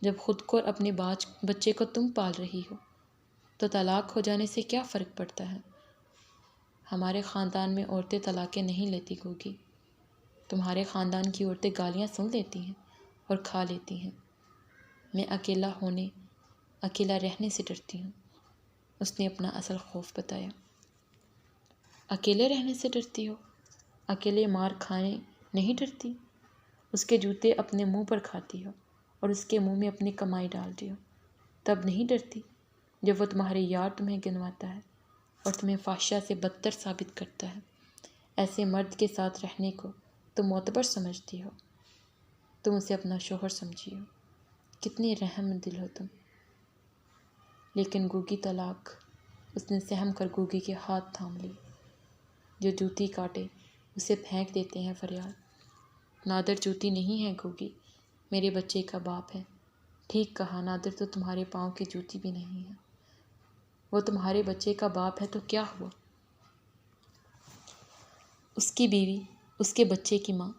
جب خود کو اور اپنے بچے کو تم پال رہی ہو تو طلاق ہو جانے سے کیا فرق پڑتا ہے؟ ہمارے خاندان میں عورتیں طلاقیں نہیں لیتی گوگی۔ تمہارے خاندان کی عورتیں گالیاں سن لیتی ہیں اور کھا لیتی ہیں۔ میں اکیلا رہنے سے ڈرتی ہوں۔ اس نے اپنا اصل خوف بتایا۔ اکیلے رہنے سے ڈرتی ہو؟ اکیلے مار کھانے نہیں ڈرتی؟ اس کے جوتے اپنے منہ پر کھاتی ہو اور اس کے منہ میں اپنی کمائی ڈالتی ہو، تب نہیں ڈرتی؟ جب وہ تمہارے یار تمہیں گنواتا ہے اور تمہیں فحشہ سے بدتر ثابت کرتا ہے، ایسے مرد کے ساتھ رہنے کو تم معتبر سمجھتی ہو؟ تم اسے اپنا شوہر سمجھی ہو، کتنی رحم دل ہو تم۔ لیکن گوگی طلاق، اس نے سہم کر گوگی کے ہاتھ تھام لی۔ جو جوتی کاٹے اسے پھینک دیتے ہیں فریال۔ نادر جوتی نہیں ہے گوگی، میرے بچے کا باپ ہے۔ ٹھیک کہا، نادر تو تمہارے پاؤں کی جوتی بھی نہیں ہے۔ وہ تمہارے بچے کا باپ ہے تو کیا ہوا؟ اس کی بیوی، اس کے بچے کی ماں۔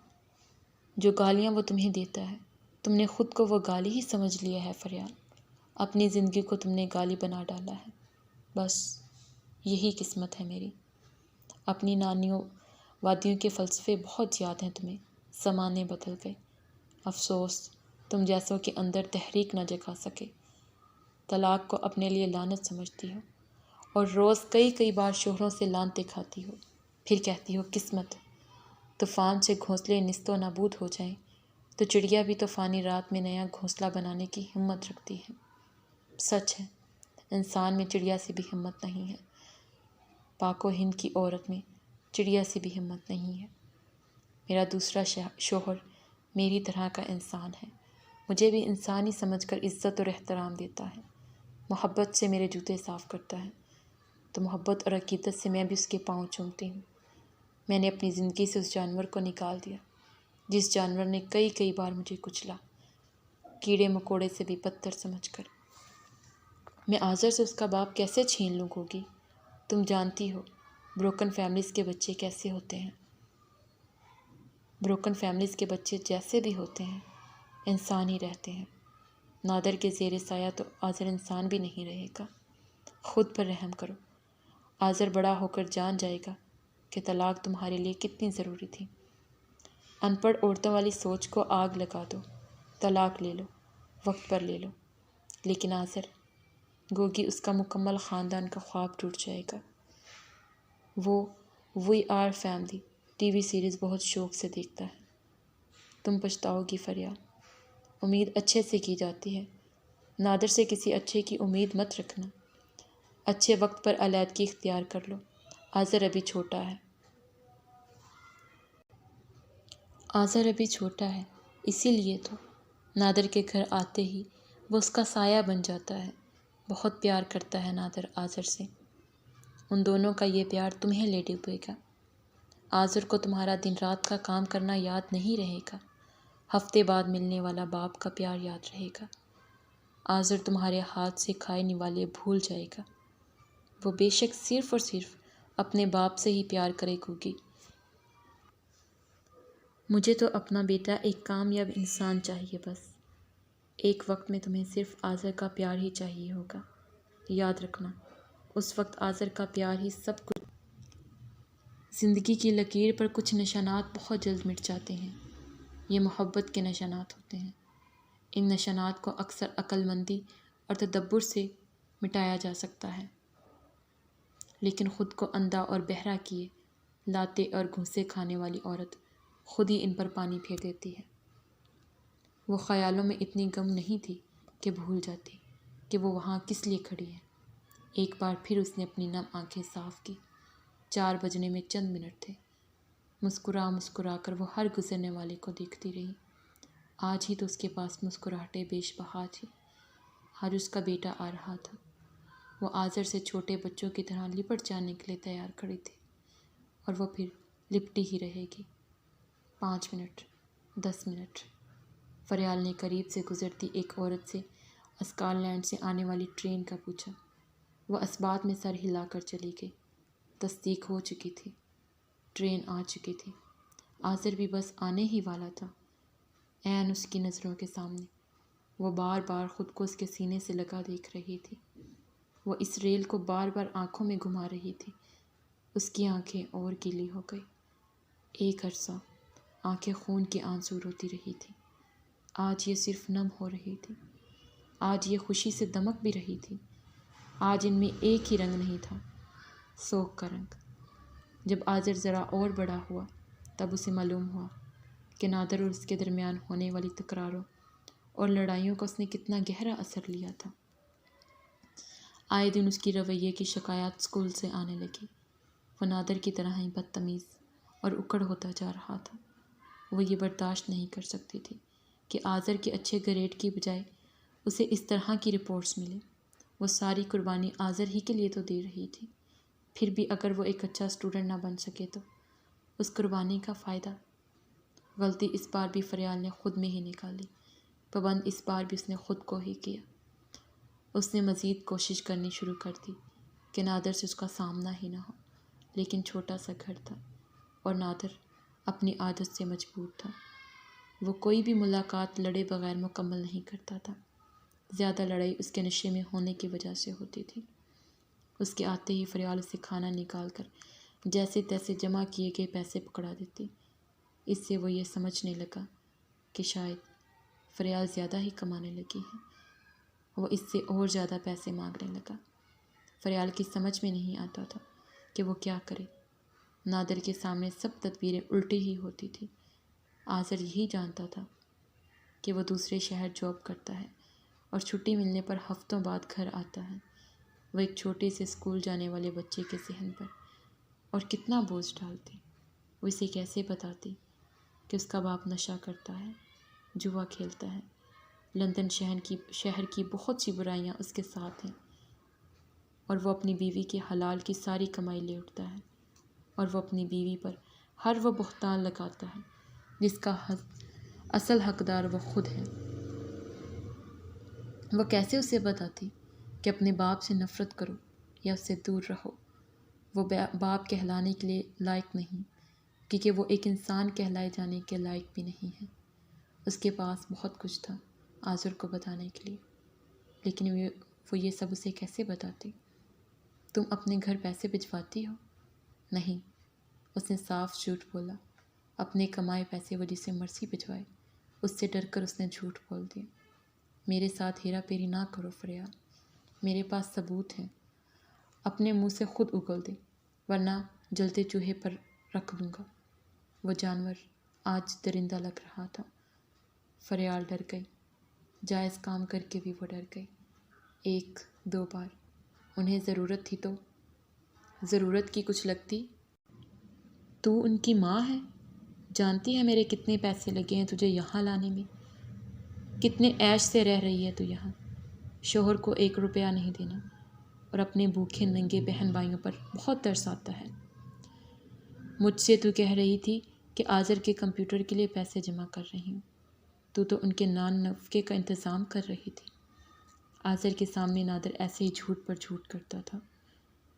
جو گالیاں وہ تمہیں دیتا ہے، تم نے خود کو وہ گالی ہی سمجھ لیا ہے فریال۔ اپنی زندگی کو تم نے گالی بنا ڈالا ہے۔ بس یہی قسمت ہے میری۔ اپنی نانیوں وادیوں کے فلسفے بہت یاد ہیں تمہیں، زمانے بدل گئے۔ افسوس تم جیسوں کے اندر تحریک نہ جگا سکے۔ طلاق کو اپنے لیے لعنت سمجھتی ہو اور روز کئی بار شوہروں سے لعنتیں کھاتی ہو، پھر کہتی ہو قسمت۔ طوفان سے گھونسلے نیست و نابود ہو جائیں تو چڑیا بھی طوفانی رات میں نیا گھونسلہ بنانے کی ہمت رکھتی ہے۔ سچ ہے، انسان میں چڑیا سے بھی ہمت نہیں ہے۔ پاک و ہند کی عورت میں چڑیا سے بھی ہمت نہیں ہے۔ میرا دوسرا شوہر میری طرح کا انسان ہے، مجھے بھی انسانی سمجھ کر عزت اور احترام دیتا ہے، محبت سے میرے جوتے صاف کرتا ہے، تو محبت اور عقیدت سے میں بھی اس کے پاؤں چومتی ہوں۔ میں نے اپنی زندگی سے اس جانور کو نکال دیا جس جانور نے کئی بار مجھے کچلا، کیڑے مکوڑے سے بھی بدتر سمجھ کر۔ میں آذر سے اس کا باپ کیسے چھین لوں گوگی؟ تم جانتی ہو بروکن فیملیز کے بچے کیسے ہوتے ہیں۔ بروکن فیملیز کے بچے جیسے بھی ہوتے ہیں، انسان ہی رہتے ہیں۔ نادر کے زیر سایہ تو آذر انسان بھی نہیں رہے گا۔ خود پر رحم کرو۔ آذر بڑا ہو کر جان جائے گا کہ طلاق تمہارے لیے کتنی ضروری تھی۔ ان پڑھ عورتوں والی سوچ کو آگ لگا دو، طلاق لے لو، وقت پر لے لو۔ لیکن آذر، گوگی اس کا مکمل خاندان کا خواب ٹوٹ جائے گا۔ وہ we are family TV series بہت شوق سے دیکھتا ہے۔ تم پچھتاؤ گی فریال۔ امید اچھے سے کی جاتی ہے، نادر سے کسی اچھے کی امید مت رکھنا۔ اچھے وقت پر علیحدگی اختیار کر لو، آذر ابھی چھوٹا ہے۔ آذر ابھی چھوٹا ہے، اسی لیے تو نادر کے گھر آتے ہی وہ اس کا سایہ بن جاتا ہے۔ بہت پیار کرتا ہے نادر آذر سے۔ ان دونوں کا یہ پیار تمہیں لے ڈوبے گا۔ آذر کو تمہارا دن رات کا کام کرنا یاد نہیں رہے گا، ہفتے بعد ملنے والا باپ کا پیار یاد رہے گا۔ آذر تمہارے ہاتھ سے کھائے نوالے بھول جائے گا۔ وہ بے شک صرف اور صرف اپنے باپ سے ہی پیار کرے گوگی۔ مجھے تو اپنا بیٹا ایک کامیاب انسان چاہیے بس۔ ایک وقت میں تمہیں صرف آذر کا پیار ہی چاہیے ہوگا، یاد رکھنا، اس وقت آذر کا پیار ہی سب کچھ۔ زندگی کی لکیر پر کچھ نشانات بہت جلد مٹ جاتے ہیں، یہ محبت کے نشانات ہوتے ہیں۔ ان نشانات کو اکثر عقل مندی اور تدبر سے مٹایا جا سکتا ہے، لیکن خود کو اندھا اور بہرا کیے لاتے اور گھوسے کھانے والی عورت خود ہی ان پر پانی پھیر دیتی ہے۔ وہ خیالوں میں اتنی گم نہیں تھی کہ بھول جاتی کہ وہ وہاں کس لیے کھڑی ہے۔ ایک بار پھر اس نے اپنی نم آنکھیں صاف کی۔ 4 بجنے میں چند منٹ تھے۔ مسکرا کر وہ ہر گزرنے والے کو دیکھتی رہی۔ آج ہی تو اس کے پاس مسکراہٹیں بیش بہا تھی۔ آج اس کا بیٹا آ رہا تھا۔ وہ آذر سے چھوٹے بچوں کی طرح لپٹ جانے کے لیے تیار کھڑی تھی، اور وہ پھر لپٹی ہی رہے گی۔ 5 منٹ، 10 منٹ۔ فریال نے قریب سے گزرتی ایک عورت سے اسکاٹ لینڈ سے آنے والی ٹرین کا پوچھا۔ وہ اثبات میں سر ہلا کر چلی گئی۔ تصدیق ہو چکی تھی، ٹرین آ چکی تھی۔ آذر بھی بس آنے ہی والا تھا۔ عین اس کی نظروں کے سامنے وہ بار بار خود کو اس کے سینے سے لگا دیکھ رہی تھی۔ وہ اس ریل کو بار بار آنکھوں میں گھما رہی تھی۔ اس کی آنکھیں اور گیلی ہو گئی۔ ایک عرصہ آنکھیں خون کے آنسو روتی رہی تھی۔ آج یہ صرف نم ہو رہی تھی۔ آج یہ خوشی سے دمک بھی رہی تھی۔ آج ان میں ایک ہی رنگ نہیں تھا، سوگ کا رنگ۔ جب آذر ذرا اور بڑا ہوا تب اسے معلوم ہوا کہ نادر اور اس کے درمیان ہونے والی تکراروں اور لڑائیوں کا اس نے کتنا گہرا اثر لیا تھا۔ آئے دن اس کی رویے کی شکایات اسکول سے آنے لگی۔ وہ نادر کی طرح ہی بدتمیز اور اکڑ ہوتا جا رہا تھا۔ وہ یہ برداشت نہیں کر سکتی تھی کہ آذر کے اچھے گریڈ کی بجائے اسے اس طرح کی رپورٹس ملیں۔ وہ ساری قربانی آذر ہی کے لیے تو دے رہی تھی، پھر بھی اگر وہ ایک اچھا اسٹوڈنٹ نہ بن سکے تو اس قربانی کا فائدہ؟ غلطی اس بار بھی فریال نے خود میں ہی نکالی، پابند اس بار بھی اس نے خود کو ہی کیا۔ اس نے مزید کوشش کرنی شروع کر دی کہ نادر سے اس کا سامنا ہی نہ ہو، لیکن چھوٹا سا گھر تھا اور نادر اپنی عادت سے مجبور تھا۔ وہ کوئی بھی ملاقات لڑے بغیر مکمل نہیں کرتا تھا۔ زیادہ لڑائی اس کے نشے میں ہونے کی وجہ سے ہوتی تھی۔ اس کے آتے ہی فریال اسے کھانا نکال کر جیسے تیسے جمع کیے گئے پیسے پکڑا دیتی۔ اس سے وہ یہ سمجھنے لگا کہ شاید فریال زیادہ ہی کمانے لگی ہے۔ وہ اس سے اور زیادہ پیسے مانگنے لگا۔ فریال کی سمجھ میں نہیں آتا تھا کہ وہ کیا کرے۔ نادر کے سامنے سب تدبیریں الٹی ہی ہوتی تھی۔ آذر یہی جانتا تھا کہ وہ دوسرے شہر جاب کرتا ہے اور چھٹی ملنے پر ہفتوں بعد گھر آتا ہے۔ وہ ایک چھوٹے سے اسکول جانے والے بچے کے ذہن پر اور کتنا بوجھ ڈالتی۔ وہ اسے کیسے بتاتی کہ اس کا باپ نشہ کرتا ہے، جوا کھیلتا ہے، لندن شہر کی بہت سی برائیاں اس کے ساتھ ہیں، اور وہ اپنی بیوی کے حلال کی ساری کمائی لے اٹھتا ہے، اور وہ اپنی بیوی پر ہر وہ بہتان لگاتا ہے جس کا اصل حقدار وہ خود ہے۔ وہ کیسے اسے بتاتی کہ اپنے باپ سے نفرت کرو یا اس سے دور رہو؟ وہ باپ کہلانے کے لیے لائق نہیں، کیونکہ وہ ایک انسان کہلائے جانے کے لائق بھی نہیں ہے۔ اس کے پاس بہت کچھ تھا آذر کو بتانے کے لیے، لیکن وہ یہ سب اسے کیسے بتاتی؟ تم اپنے گھر پیسے بھجواتی ہو؟ نہیں، اس نے صاف جھوٹ بولا۔ اپنے کمائے پیسے وہ جسے مرضی بھجوائے۔ اس سے ڈر کر اس نے جھوٹ بول دیا۔ میرے ساتھ ہیرا پھیری نہ کرو فریال، میرے پاس ثبوت ہیں۔ اپنے منہ سے خود اگل دے، ورنہ جلتے چوہے پر رکھ دوں گا۔ وہ جانور آج درندہ لگ رہا تھا۔ فریال ڈر گئی۔ جائز کام کر کے بھی وہ ڈر گئی۔ ایک دو بار انہیں ضرورت تھی تو ضرورت کی کچھ لگتی۔ تو ان کی ماں ہے، جانتی ہے میرے کتنے پیسے لگے ہیں تجھے یہاں لانے میں، کتنے عیش سے رہ رہی ہے تو یہاں۔ شوہر کو 1 روپیہ نہیں دینا اور اپنے بھوکے ننگے بہن بھائیوں پر بہت ترس آتا ہے۔ مجھ سے تو کہہ رہی تھی کہ آذر کے کمپیوٹر کے لیے پیسے جمع کر رہی ہوں، تو ان کے نان نفقے کا انتظام کر رہی تھی۔ آذر کے سامنے نادر ایسے ہی جھوٹ پر جھوٹ کرتا تھا۔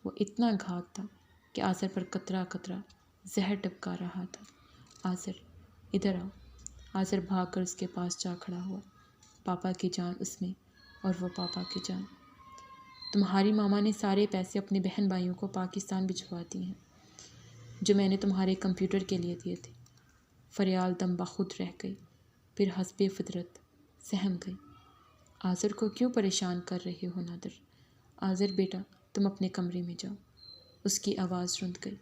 وہ اتنا گھاگ تھا کہ آذر پر قطرہ قطرہ زہر ٹپکا رہا تھا۔ آذر، ادھر آؤ۔ آذر بھاگ کر اس کے پاس جا کھڑا ہوا۔ پاپا کی جان اس میں اور وہ پاپا کی جان۔ تمہاری ماما نے سارے پیسے اپنے بہن بھائیوں کو پاکستان بھجوا دیے ہیں جو میں نے تمہارے کمپیوٹر کے لیے دیے تھے۔ فریال دم بخود رہ گئی، پھر حسب فطرت سہم گئی۔ آذر کو کیوں پریشان کر رہے ہو نادر؟ آذر بیٹا، تم اپنے کمرے میں جاؤ۔ اس کی آواز رند گئی۔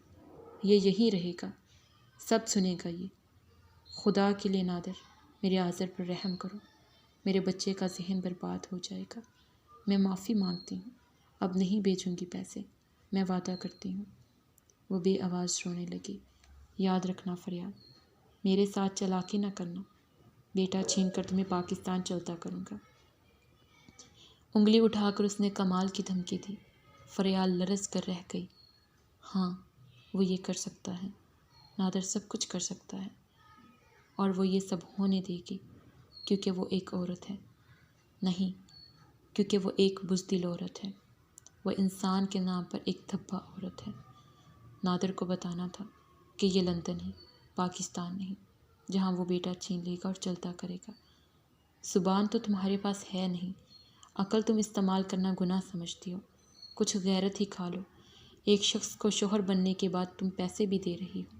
یہ یہیں رہے گا، سب سنے گا یہ۔ خدا کے لیے نادر، میرے آذر پر رحم کرو، میرے بچے کا ذہن برباد ہو جائے گا۔ میں معافی مانگتی ہوں، اب نہیں بھیجوں گی پیسے، میں وعدہ کرتی ہوں۔ وہ بے آواز رونے لگی۔ یاد رکھنا فریال، میرے ساتھ چالاکی نہ کرنا، بیٹا چھین کر تمہیں پاکستان چلتا کروں گا۔ انگلی اٹھا کر اس نے کمال کی دھمکی دی۔ فریال لرز کر رہ گئی۔ ہاں، وہ یہ کر سکتا ہے، نادر سب کچھ کر سکتا ہے، اور وہ یہ سب ہونے دے گی کیونکہ وہ ایک عورت ہے، نہیں کیونکہ وہ ایک بزدل عورت ہے۔ وہ انسان کے نام پر ایک دھبا عورت ہے۔ نادر کو بتانا تھا کہ یہ لندن ہے، پاکستان نہیں، جہاں وہ بیٹا چھین لے گا اور چلتا کرے گا۔ زبان تو تمہارے پاس ہے نہیں، عقل تم استعمال کرنا گناہ سمجھتی ہو۔ کچھ غیرت ہی کھا لو۔ ایک شخص کو شوہر بننے کے بعد تم پیسے بھی دے رہی ہو،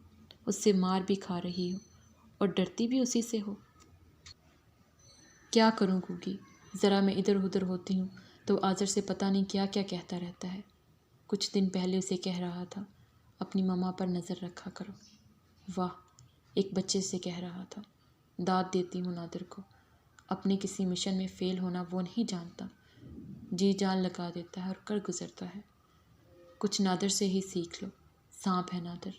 اس سے مار بھی کھا رہی ہو، اور ڈرتی بھی اسی سے ہو۔ کیا کروں گوگی، ذرا میں ادھر ادھر ہوتی ہوں تو آذر سے پتہ نہیں کیا کیا کہتا رہتا ہے۔ کچھ دن پہلے اسے کہہ رہا تھا اپنی ماما پر نظر رکھا کرو۔ واہ، ایک بچے سے کہہ رہا تھا۔ داد دیتی ہوں نادر کو، اپنے کسی مشن میں فیل ہونا وہ نہیں جانتا۔ جی جان لگا دیتا ہے اور کر گزرتا ہے۔ کچھ نادر سے ہی سیکھ لو، سانپ ہے نادر،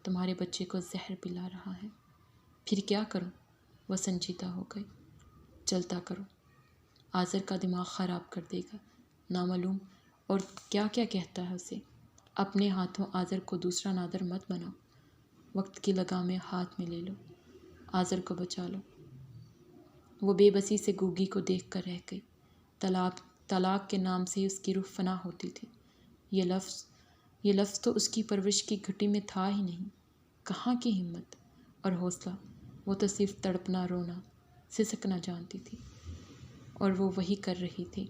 تمہارے بچے کو زہر پلا رہا ہے۔ پھر کیا کروں؟ وہ سنجیدہ ہو گئی۔ چلتا کرو، آذر کا دماغ خراب کر دے گا، نامعلوم اور کیا کیا کہتا ہے اسے۔ اپنے ہاتھوں آذر کو دوسرا نادر مت بناؤ، وقت کی لگامیں ہاتھ میں لے لو، آذر کو بچا لو۔ وہ بے بسی سے گوگی کو دیکھ کر رہ گئی۔ طلاق کے نام سے ہی اس کی روح فنا ہوتی تھی۔ یہ لفظ تو اس کی پرورش کی گھٹی میں تھا ہی نہیں۔ کہاں کی ہمت اور حوصلہ، وہ تو صرف تڑپنا، رونا، سسکنا جانتی تھی، اور وہ وہی کر رہی تھی۔